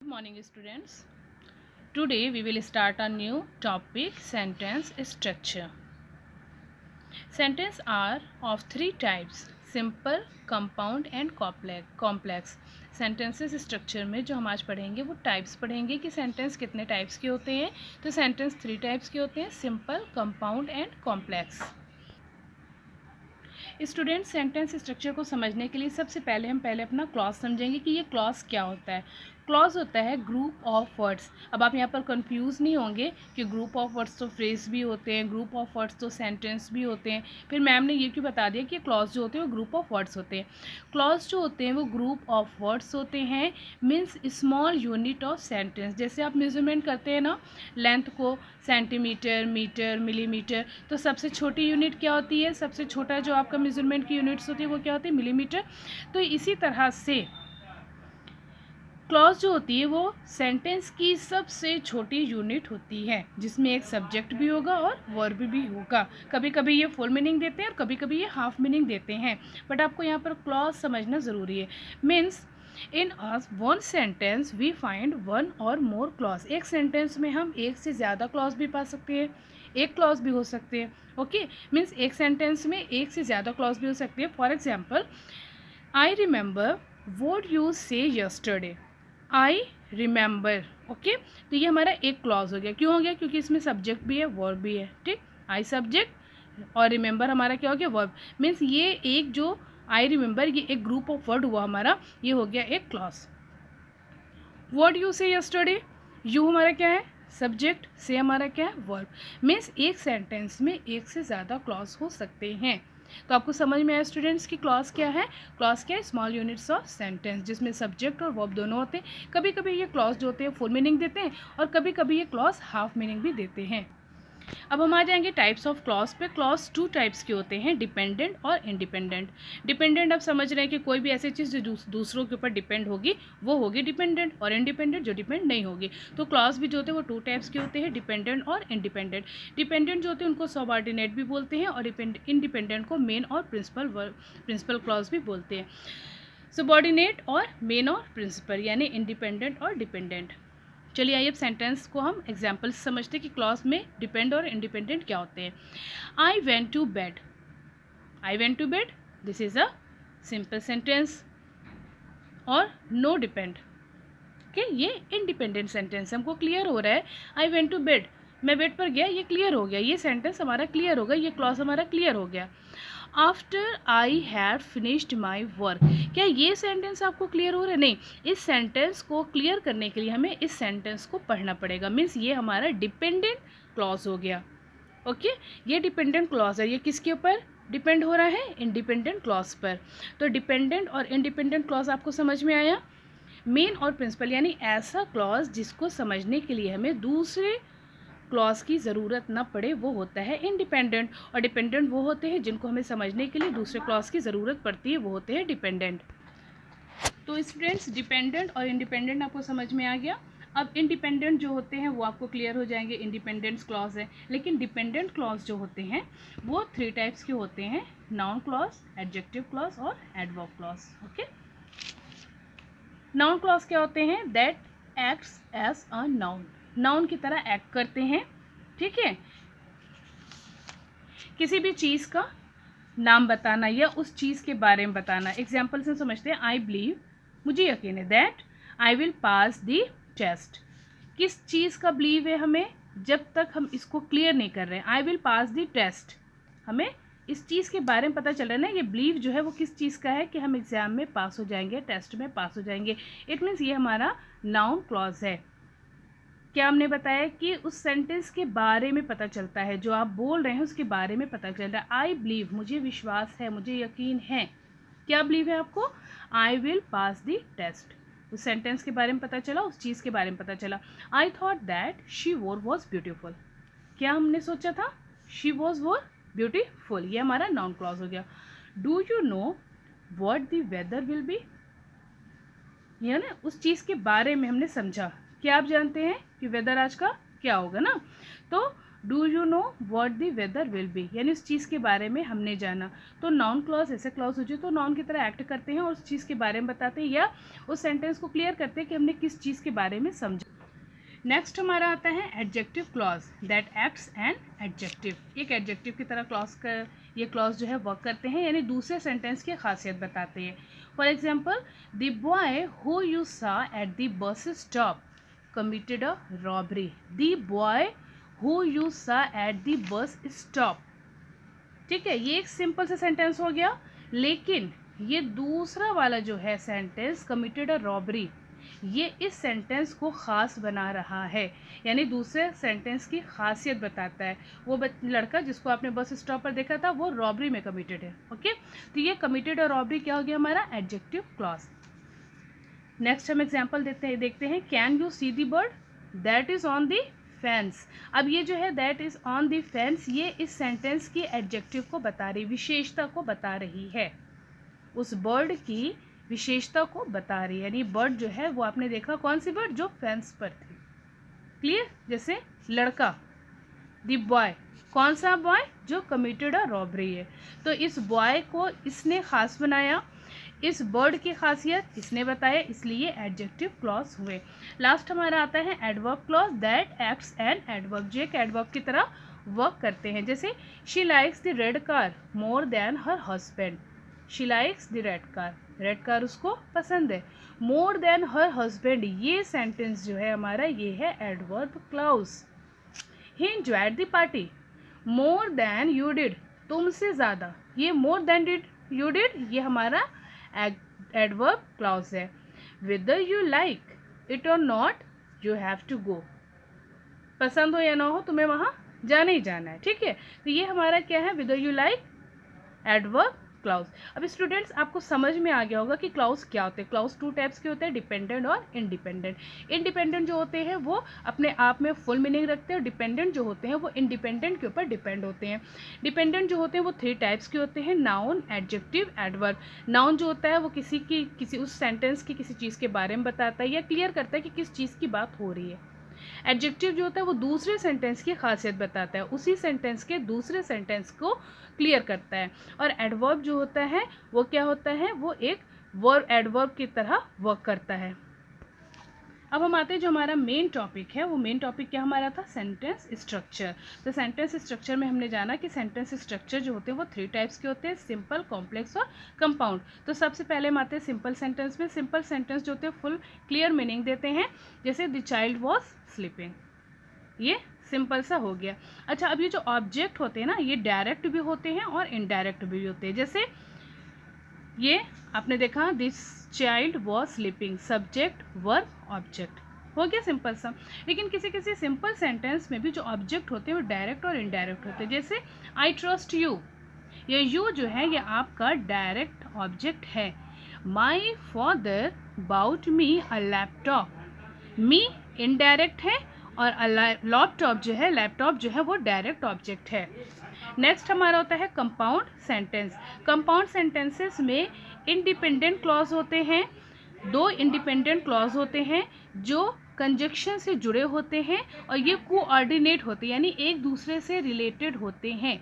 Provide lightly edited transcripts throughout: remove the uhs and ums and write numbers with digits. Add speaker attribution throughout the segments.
Speaker 1: Good morning, students. Today we will start a new topic, sentence structure. Sentences are of three types: simple, compound and complex. Sentences structure में जो हम आज पढ़ेंगे वो types पढ़ेंगे कि सेंटेंस कितने टाइप्स के होते हैं। तो सेंटेंस थ्री टाइप्स के होते हैं: simple, compound and complex. Student, sentence structure को समझने के लिए सबसे पहले हम अपना क्लॉज समझेंगे कि ये क्लॉज क्या होता है। क्लॉज होता है ग्रुप ऑफ वर्ड्स। अब आप यहाँ पर कंफ्यूज नहीं होंगे कि ग्रुप ऑफ वर्ड्स तो फ्रेज भी होते हैं, ग्रुप ऑफ वर्ड्स तो सेंटेंस भी होते हैं। फिर मैम ने ये क्यों बता दिया कि क्लॉज जो होते हैं वो ग्रुप ऑफ वर्ड्स होते हैं। क्लॉज जो होते हैं वो ग्रुप ऑफ वर्ड्स होते हैं, means small unit of sentence. जैसे आप मेजरमेंट करते हैं ना लेंथ को, सेंटीमीटर, मीटर, मिलीमीटर, तो सबसे छोटी यूनिट क्या होती है? सबसे छोटा जो आपका मेजरमेंट की यूनिट्स होती है वो क्या होती है? मिलीमीटर। तो इसी तरह से क्लॉज जो होती है वो सेंटेंस की सबसे छोटी यूनिट होती है, जिसमें एक सब्जेक्ट भी होगा और वर्ब भी होगा। कभी कभी ये फुल मीनिंग देते हैं और कभी कभी ये हाफ मीनिंग देते हैं, बट आपको यहाँ पर क्लॉज समझना ज़रूरी है। Means in one sentence we find one or more clause. एक सेंटेंस में हम एक से ज़्यादा क्लॉज भी पा सकते हैं, एक क्लॉज भी हो सकते हैं। ओके, मीन्स एक सेंटेंस में एक से ज़्यादा क्लॉज भी हो सकती है। For example, I remember what you से यस्टरडे। आई रिमेंबर, ओके, तो ये हमारा एक क्लॉज हो गया। क्यों हो गया? क्योंकि इसमें सब्जेक्ट भी है, वर्ब भी है। ठीक, आई सब्जेक्ट और रिमेंबर हमारा क्या हो गया? वर्ब। मीन्स ये एक जो आई रिमेंबर, ये एक ग्रुप ऑफ वर्ड हुआ हमारा, ये हो गया एक क्लॉज। व्हाट यू से यस्टरडे, यू हमारा क्या है? सब्जेक्ट, से हमारा क्या है? वर्ब। मीन्स एक सेंटेंस में एक से ज़्यादा क्लॉज हो सकते हैं। तो आपको समझ में आया स्टूडेंट्स की क्लॉज क्या है? क्लॉज क्या है? स्मॉल यूनिट्स ऑफ सेंटेंस, जिसमें सब्जेक्ट और वर्ब दोनों होते हैं। कभी कभी ये क्लॉज जो होते हैं फुल मीनिंग देते हैं और कभी कभी ये क्लॉज हाफ मीनिंग भी देते हैं। अब हम आ जाएंगे टाइप्स ऑफ क्लॉज पे। क्लॉज टू टाइप्स के होते हैं, डिपेंडेंट और इंडिपेंडेंट। डिपेंडेंट आप समझ रहे हैं कि कोई भी ऐसी चीज़ जो दूसरों के ऊपर डिपेंड होगी वो होगी डिपेंडेंट, और इंडिपेंडेंट जो डिपेंड नहीं होगी। तो क्लॉज भी जो होते हैं वो टू टाइप्स के होते हैं, डिपेंडेंट और इंडिपेंडेंट। डिपेंडेंट जो होते हैं उनको सबऑर्डिनेट भी बोलते हैं, और इंडिपेंडेंट को मेन और प्रिंसिपल क्लॉज भी बोलते हैं। सबऑर्डिनेट और मेन और प्रिंसिपल, यानी इंडिपेंडेंट और डिपेंडेंट। चलिए आइए अब सेंटेंस को हम एग्जाम्पल से समझते हैं कि क्लॉज में डिपेंड और इंडिपेंडेंट क्या होते हैं। I went to bed, I went to bed, this is a simple sentence. और नो डिपेंड, ओके, ये इंडिपेंडेंट सेंटेंस। हमको क्लियर हो रहा है, आई वेंट टू बेड, मैं बेड पर गया, ये क्लियर हो गया, ये सेंटेंस हमारा क्लियर हो गया, ये क्लॉज हमारा क्लियर हो गया। After I had finished my work, क्या ये सेंटेंस आपको क्लियर हो रहा है? नहीं, इस सेंटेंस को क्लियर करने के लिए हमें इस सेंटेंस को पढ़ना पड़ेगा। मीन्स ये हमारा डिपेंडेंट क्लॉज हो गया। ओके, ये डिपेंडेंट क्लॉज है, ये किसके ऊपर डिपेंड हो रहा है? इंडिपेंडेंट क्लॉज पर। तो डिपेंडेंट और इंडिपेंडेंट क्लॉज आपको समझ में आया। मेन और प्रिंसिपल, यानी ऐसा क्लॉज जिसको समझने के लिए हमें दूसरे क्लॉज की ज़रूरत ना पड़े, वो होता है इंडिपेंडेंट। और डिपेंडेंट वो होते हैं जिनको हमें समझने के लिए दूसरे क्लॉज की ज़रूरत पड़ती है, वो होते हैं डिपेंडेंट। तो स्टूडेंट्स, डिपेंडेंट और इंडिपेंडेंट आपको समझ में आ गया। अब इंडिपेंडेंट जो होते हैं वो आपको क्लियर हो जाएंगे, इंडिपेंडेंट क्लॉज है। लेकिन डिपेंडेंट क्लॉज जो होते हैं वो थ्री टाइप्स के होते हैं: नाउन क्लॉज, एडजेक्टिव क्लॉज और adverb clause. Okay, noun clause क्या होते हैं? That acts as a noun, noun की तरह एक्ट करते हैं। ठीक है, किसी भी चीज़ का नाम बताना या उस चीज़ के बारे में बताना। एग्जाम्पल से समझते हैं, आई बिलीव, मुझे यकीन है, that I will pass the test. किस चीज़ का बिलीव है हमें? जब तक हम इसको क्लियर नहीं कर रहे हैं, I will pass the test, हमें इस चीज़ के बारे में पता चल रहा है ना, ये बिलीव जो है वो किस चीज़ का है कि हम एग्ज़ाम में पास हो जाएंगे, टेस्ट में पास हो जाएंगे। इट मीन्स ये हमारा नाउन क्लॉज है। क्या हमने बताया कि उस सेंटेंस के बारे में पता चलता है, जो आप बोल रहे हैं उसके बारे में पता चल रहा है। आई बिलीव, मुझे विश्वास है, मुझे यकीन है। क्या बिलीव है आपको? I will pass the test, उस सेंटेंस के बारे में पता चला, उस चीज़ के बारे में पता चला। आई थॉट दैट शी वोर वॉज ब्यूटीफुल, क्या हमने सोचा था? शी वॉज वोर ब्यूटीफुल, ये हमारा नाउन क्लॉज हो गया। Do you know what the weather will be, ये ना उस चीज़ के बारे में हमने समझा। क्या आप जानते हैं कि वेदर आज का क्या होगा ना? तो do you know what the weather will be, यानी उस चीज़ के बारे में हमने जाना। तो नाउन क्लॉज ऐसे क्लॉज हो जाए तो नाउन की तरह एक्ट करते हैं और उस चीज़ के बारे में बताते हैं या उस सेंटेंस को क्लियर करते हैं कि हमने किस चीज़ के बारे में समझा। नेक्स्ट हमारा आता है adjective clause that acts an adjective. एक एडजेक्टिव की तरह क्लॉज कर ये क्लॉज जो है वर्क करते हैं, यानी दूसरे सेंटेंस की खासियत बताते हैं। For example, the boy who you saw at the bus stop committed a robbery. The boy who you saw at the bus stop. ठीक है, ये एक सिंपल सा सेंटेंस हो गया, लेकिन ये दूसरा वाला जो है सेंटेंस कमिटेड अ रॉबरी, ये इस सेंटेंस को ख़ास बना रहा है, यानी दूसरे सेंटेंस की खासियत बताता है। वो लड़का जिसको आपने बस स्टॉप पर देखा था वो रॉबरी में कमिटेड है। ओके, तो ये कमिटेड और रॉबरी क्या हो गया हमारा एडजेक्टिव क्लॉज। नेक्स्ट हम एग्जांपल देखते हैं can you see the bird that is on the fence. अब ये जो है that is on the fence, ये इस सेंटेंस की एडजेक्टिव को बता रही, विशेषता को बता रही है, उस बर्ड की विशेषता को बता रही है। यानी बर्ड जो है वो आपने देखा कौन सी बर्ड, जो फेंस पर थी। क्लियर, जैसे लड़का द बॉय, कौन सा बॉय, जो कमिटेड अ रॉबरी है। तो इस बॉय को इसने खास बनाया, इस बर्ड की खासियत इसने बताया, इसलिए एडजेक्टिव क्लॉज हुए। लास्ट हमारा आता है adverb clause that acts an adverb, जो एक एडवर्ब की तरह वर्क करते हैं। जैसे she likes the red car more than her husband. She likes the red car, red car उसको पसंद है। मोर देन हर हस्बैंड, ये सेंटेंस जो है हमारा ये है adverb clause. He enjoyed the party more than you did, तुमसे ज़्यादा, ये more than did you did ये हमारा एडवर्ब क्लॉज है। Whether you like it or not you have to go, पसंद हो या ना हो तुम्हें वहाँ जाना ही जाना है। ठीक है, तो ये हमारा क्या है, whether you like adverb clause. अब स्टूडेंट्स आपको समझ में आ गया होगा कि क्लॉज क्या होते हैं। क्लॉज टू टाइप्स के होते हैं, डिपेंडेंट और इंडिपेंडेंट। इंडिपेंडेंट जो होते हैं वो अपने आप में फुल मीनिंग रखते हैं, और डिपेंडेंट जो होते हैं वो इंडिपेंडेंट के ऊपर डिपेंड होते हैं। डिपेंडेंट जो होते हैं वो 3 टाइप्स के होते हैं, नाउन, एडजेक्टिव, एडवर्ब। नाउन जो होता है वो किसी उस सेंटेंस की किसी चीज़ के बारे में बताता है या क्लियर करता है कि किस चीज़ की बात हो रही है। एडजेक्टिव जो होता है वो दूसरे सेंटेंस की खासियत बताता है, उसी सेंटेंस के दूसरे सेंटेंस को क्लियर करता है। और एडवर्ब जो होता है वो क्या होता है, वो एक वर्ब, एडवर्ब की तरह वर्क करता है। अब हम आते हैं जो हमारा मेन टॉपिक है, वो मेन टॉपिक क्या हमारा था, सेंटेंस स्ट्रक्चर। तो सेंटेंस स्ट्रक्चर में हमने जाना कि सेंटेंस स्ट्रक्चर जो होते हैं वो 3 टाइप्स के होते हैं, सिंपल, कॉम्प्लेक्स और कंपाउंड। तो सबसे पहले हम आते हैं सिंपल सेंटेंस में। सिंपल सेंटेंस जो होते हैं फुल क्लियर मीनिंग देते हैं, जैसे द चाइल्ड वॉज स्लीपिंग, ये सिंपल सा हो गया। अच्छा, अब ये जो ऑब्जेक्ट होते हैं ना, ये डायरेक्ट भी होते हैं और इनडायरेक्ट भी होते हैं। जैसे ये आपने देखा this child was sleeping, subject verb object, हो गया सिंपल सा। लेकिन किसी किसी सिंपल सेंटेंस में भी जो ऑब्जेक्ट होते हैं वो डायरेक्ट और इनडायरेक्ट होते हैं। जैसे आई ट्रस्ट यू, ये यू जो है ये आपका डायरेक्ट ऑब्जेक्ट है। My father bought me a laptop, me indirect है और लैपटॉप जो है वो डायरेक्ट ऑब्जेक्ट है। नेक्स्ट हमारा होता है कंपाउंड सेंटेंस। कंपाउंड सेंटेंसेस में इंडिपेंडेंट क्लॉज होते हैं, 2 इंडिपेंडेंट क्लॉज होते हैं जो कंजक्शन से जुड़े होते हैं और ये कोऑर्डिनेट होते हैं, यानी एक दूसरे से रिलेटेड होते हैं।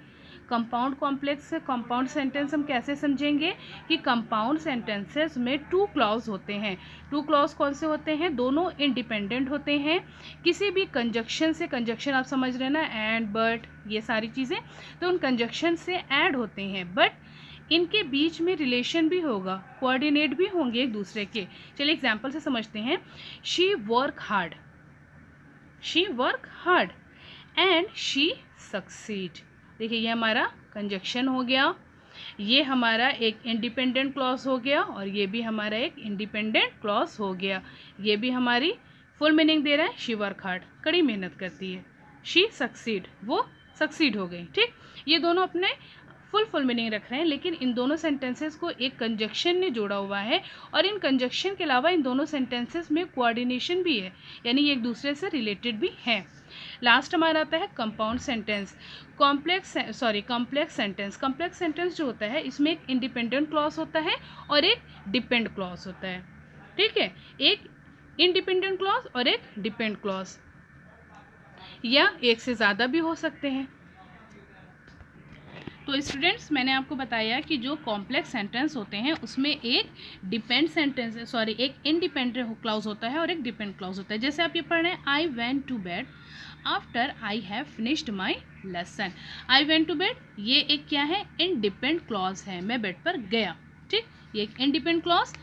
Speaker 1: कंपाउंड कॉम्प्लेक्स कंपाउंड सेंटेंस हम कैसे समझेंगे कि कंपाउंड सेंटेंसेस में 2 क्लॉज होते हैं। 2 क्लॉज कौन से होते हैं, दोनों इंडिपेंडेंट होते हैं, किसी भी कंजक्शन से, कंजक्शन आप समझ रहे ना, एंड, बट, ये सारी चीज़ें, तो उन कंजक्शन से ऐड होते हैं, बट इनके बीच में रिलेशन भी होगा, कोऑर्डिनेट भी होंगे एक दूसरे के। चलिए एग्जाम्पल से समझते हैं। She work hard, she work hard and she succeed. देखिए ये हमारा कंजक्शन हो गया, ये हमारा एक इंडिपेंडेंट क्लॉज हो गया और ये भी हमारा एक इंडिपेंडेंट क्लॉज हो गया। ये भी हमारी फुल मीनिंग दे रहा है, शी वर्क हार्ड, कड़ी मेहनत करती है, शी सक्सीड, वो सक्सीड हो गई। ठीक, ये दोनों अपने फुल मीनिंग रख रहे हैं, लेकिन इन दोनों सेंटेंसेस को एक कंजक्शन ने जोड़ा हुआ है और इन कंजक्शन के अलावा इन दोनों सेंटेंसेस में कोऑर्डिनेशन भी है, यानी ये एक दूसरे से रिलेटेड भी हैं। लास्ट हमारा आता है compound sentence. Complex sentence. Complex sentence जो होता है इसमें एक इंडिपेंडेंट क्लॉज होता है और एक डिपेंड क्लॉज होता है। ठीक है, एक इंडिपेंडेंट क्लॉज और एक डिपेंड क्लॉज। या एक से ज़्यादा भी हो सकते हैं। तो स्टूडेंट्स, मैंने आपको बताया कि जो कॉम्प्लेक्स सेंटेंस होते हैं उसमें एक एक इंडिपेंडेंट क्लॉज होता है और एक डिपेंड क्लॉज होता है। जैसे आप ये पढ़ रहे हैं, I went to bed after I have finished my lesson. I went to bed, ये एक क्या है, इंडिपेंडेंट क्लॉज है, मैं बेड पर गया, ठीक, ये एक independent clause.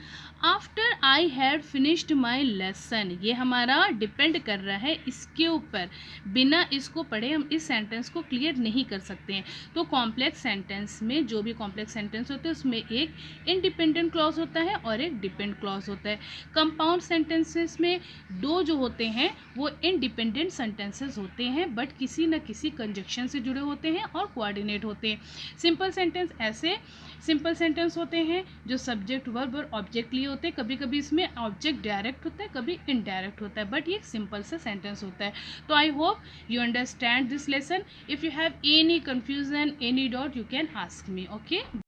Speaker 1: After I had finished my lesson, ये हमारा डिपेंड कर रहा है इसके ऊपर, बिना इसको पढ़े हम इस सेंटेंस को क्लियर नहीं कर सकते हैं। तो कॉम्प्लेक्स सेंटेंस में, जो भी कॉम्प्लेक्स सेंटेंस होते हैं उसमें एक इंडिपेंडेंट क्लॉज होता है और एक डिपेंड क्लॉज होता है। कंपाउंड सेंटेंसेस में दो जो होते हैं वो इंडिपेंडेंट सेंटेंसेस होते हैं, बट किसी न किसी कंजक्शन से जुड़े होते हैं और कोऑर्डिनेट होते हैं। सिंपल सेंटेंस ऐसे सिंपल सेंटेंस होते हैं जो सब्जेक्ट, वर्ब और ऑब्जेक्ट लिए होते हैं। कभी कभी इसमें ऑब्जेक्ट डायरेक्ट होता है, कभी इनडायरेक्ट होता है, बट ये सिंपल सा सेंटेंस होता है। तो I hope you understand this lesson. If you have any confusion, any doubt, you can ask me. Okay.